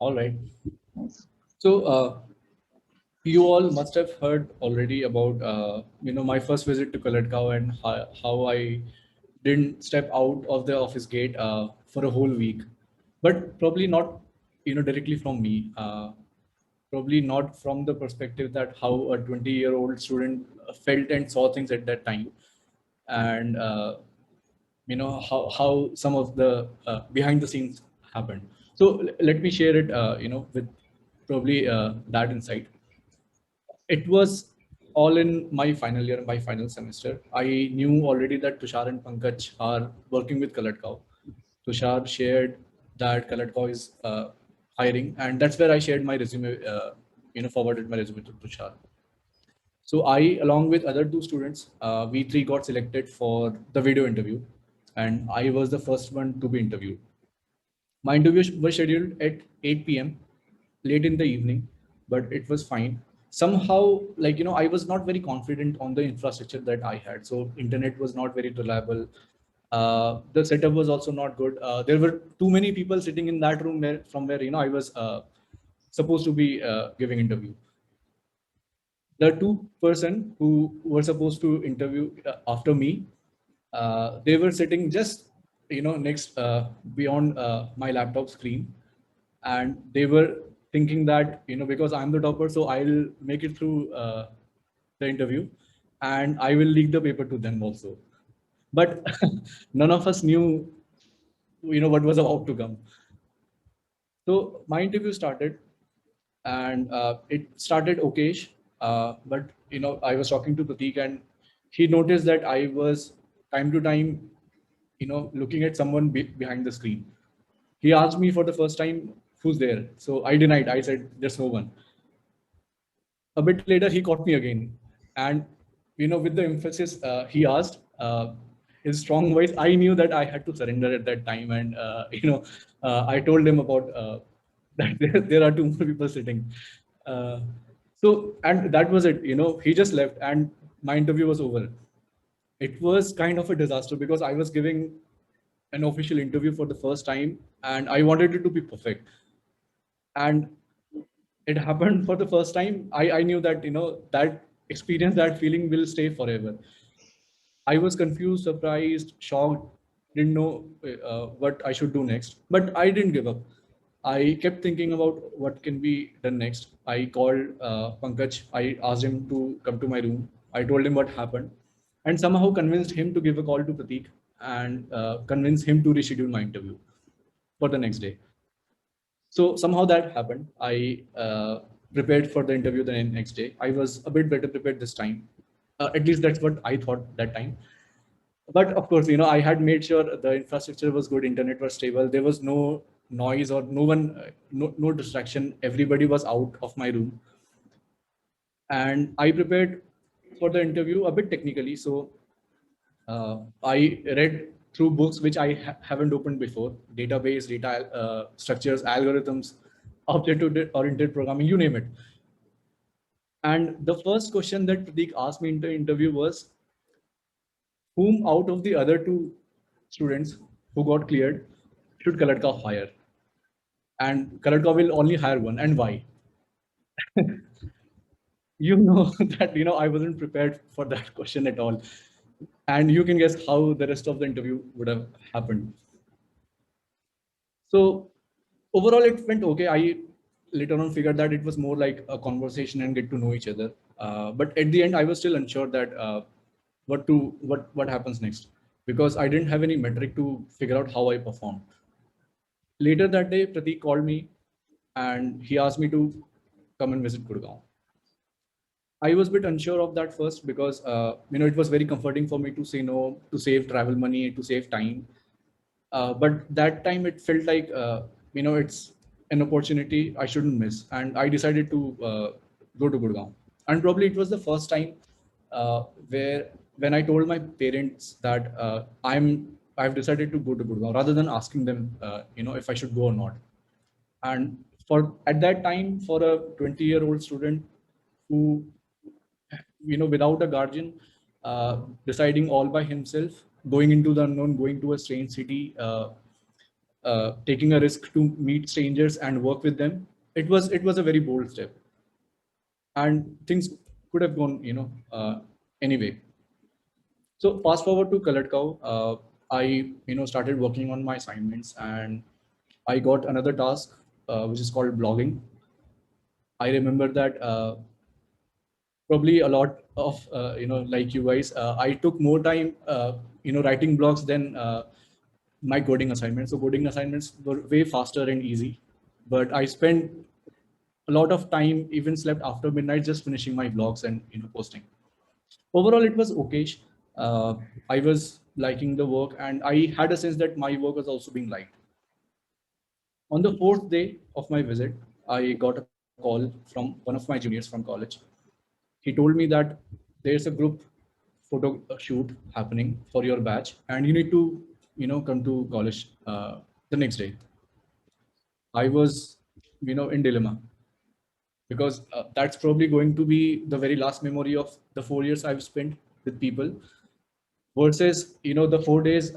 All right. So you all must have heard already about my first visit to Kaladkau and how I didn't step out of the office gate for a whole week, but probably not directly from me. Probably not from the perspective that how a 20-year-old student felt and saw things at that time, and how some of the behind the scenes happened. So let me share it with probably that insight. It was all in my final year, my final semester. I knew already that Tushar and Pankaj are working with Kaladkau. Tushar shared that Kaladkau is hiring, and that's where I shared my resume. Forwarded my resume to Tushar. So I, along with other two students, we three got selected for the video interview, and I was the first one to be interviewed. My interview was scheduled at 8 p.m. late in the evening, but it was fine. Somehow, I was not very confident on the infrastructure that I had. So internet was not very reliable. The setup was also not good. There were too many people sitting in that room from where I was supposed to be giving interview. The two-person who were supposed to interview after me, they were sitting just next beyond my laptop screen, and they were thinking that because I'm the topper, so I'll make it through the interview, and I will leak the paper to them also. But none of us knew what was about to come. So my interview started, and it started okayish. But I was talking to Pratik, and he noticed that I was time to time, looking at someone behind the screen. He asked me for the first time, "Who's there?" So I denied. I said, "There's no one." A bit later, he caught me again, and with the emphasis he asked, his strong voice, I knew that I had to surrender at that time, and I told him about that there are two more people sitting. Uh, and that was it. He just left, and my interview was over. It was kind of a disaster because I was giving an official interview for the first time, and I wanted it to be perfect. And it happened for the first time. I knew that that experience, that feeling will stay forever. I was confused, surprised, shocked, didn't know what I should do next, but I didn't give up. I kept thinking about what can be done next. I called Pankaj. I asked him to come to my room. I told him what happened, and somehow convinced him to give a call to Pratik, and convince him to reschedule my interview for the next day. So somehow that happened. I prepared for the interview the next day. I was a bit better prepared this time. At least that's what I thought that time. But of course, I had made sure the infrastructure was good, internet was stable, there was no noise or no one, no distraction. Everybody was out of my room, and I prepared for the interview a bit technically. So I read through books which I haven't opened before: database, data structures, algorithms, object-oriented programming, you name it. And the first question that Pratik asked me in the interview was, whom out of the other two students who got cleared should Kaladka hire? And Kaladka will only hire one, and why? That I wasn't prepared for that question at all. And you can guess how the rest of the interview would have happened. So overall, it went okay. I later on figured that it was more like a conversation and get to know each other. But at the end, I was still unsure that what happens next, because I didn't have any metric to figure out how I performed. Later that day, Pratik called me, and he asked me to come and visit Gurgaon. I was a bit unsure of that first because it was very comforting for me to say no, to save travel money, to save time. But that time it felt like it's an opportunity I shouldn't miss, and I decided to go to Gurgaon. And probably it was the first time where when I told my parents that I've decided to go to Gurgaon rather than asking them if I should go or not. And for at that time, for a 20-year-old student who without a guardian, deciding all by himself, going into the unknown, going to a strange city, taking a risk to meet strangers and work with them. It was a very bold step, and things could have gone, anyway. So fast forward to Colored Cow. I started working on my assignments, and I got another task, which is called blogging. I remember that probably a lot of like you guys, I took more time writing blogs than my coding assignments. So coding assignments were way faster and easy, but I spent a lot of time, even slept after midnight, just finishing my blogs and posting. Overall, it was okay. uh, I was liking the work, and I had a sense that my work was also being liked. On the fourth day of my visit, I got a call from one of my juniors from college. He told me that there's a group photo shoot happening for your batch, and you need to come to college the next day. I was in dilemma, because that's probably going to be the very last memory of the 4 years I've spent with people, versus the 4 days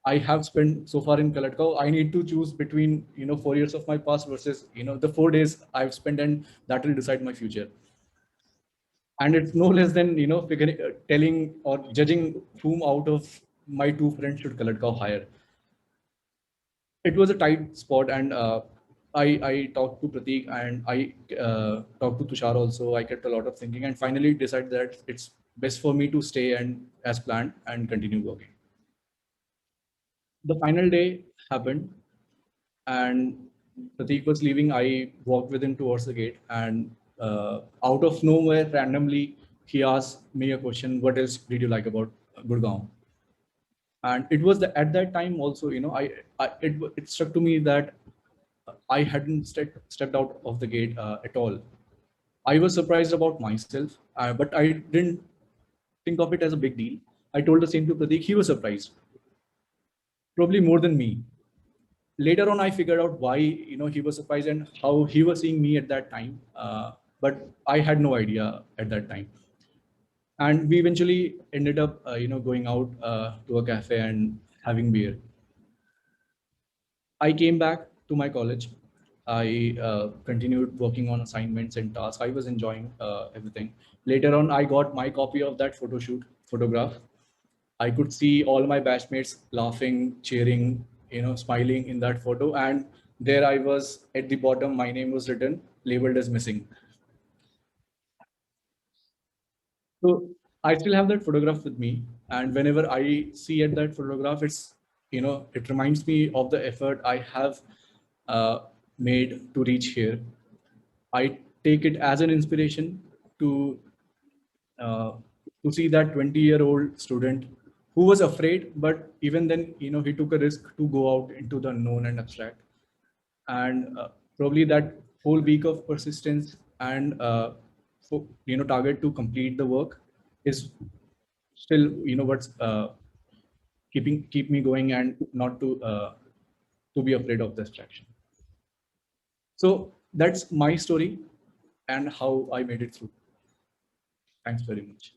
I have spent so far in Colored Cow. I need to choose between 4 years of my past versus the 4 days I've spent, and that will decide my future. And it's no less than figuring, telling or judging whom out of my two friends should Colored Cow hire. It was a tight spot, and I talked to Pratik, and I talked to Tushar also. I kept a lot of thinking, and finally decided that it's best for me to stay and as planned and continue working. The final day happened, and Pratik was leaving. I walked with him towards the gate, and out of nowhere, randomly, he asked me a question: "What else did you like about Gurgaon?" And it was at that time also, it struck to me that I hadn't stepped out of the gate at all. I was surprised about myself, but I didn't think of it as a big deal. I told the same to Pratik. He was surprised, probably more than me. Later on, I figured out why he was surprised and how he was seeing me at that time. But I had no idea at that time. And we eventually ended up, going out to a cafe and having beer. I came back to my college. I continued working on assignments and tasks. I was enjoying everything. Later on, I got my copy of that photo shoot photograph. I could see all my batchmates laughing, cheering, smiling in that photo. And there I was at the bottom. My name was written, labeled as missing. So I still have that photograph with me, and whenever I see at that photograph, it reminds me of the effort I have uh, made to reach here. I take it as an inspiration to uh, to see that 20-year-old student who was afraid, but even then, he took a risk to go out into the unknown and abstract. And probably that whole week of persistence and target to complete the work is still what's keep me going, and not to be afraid of distraction. So that's my story and how I made it through. Thanks very much.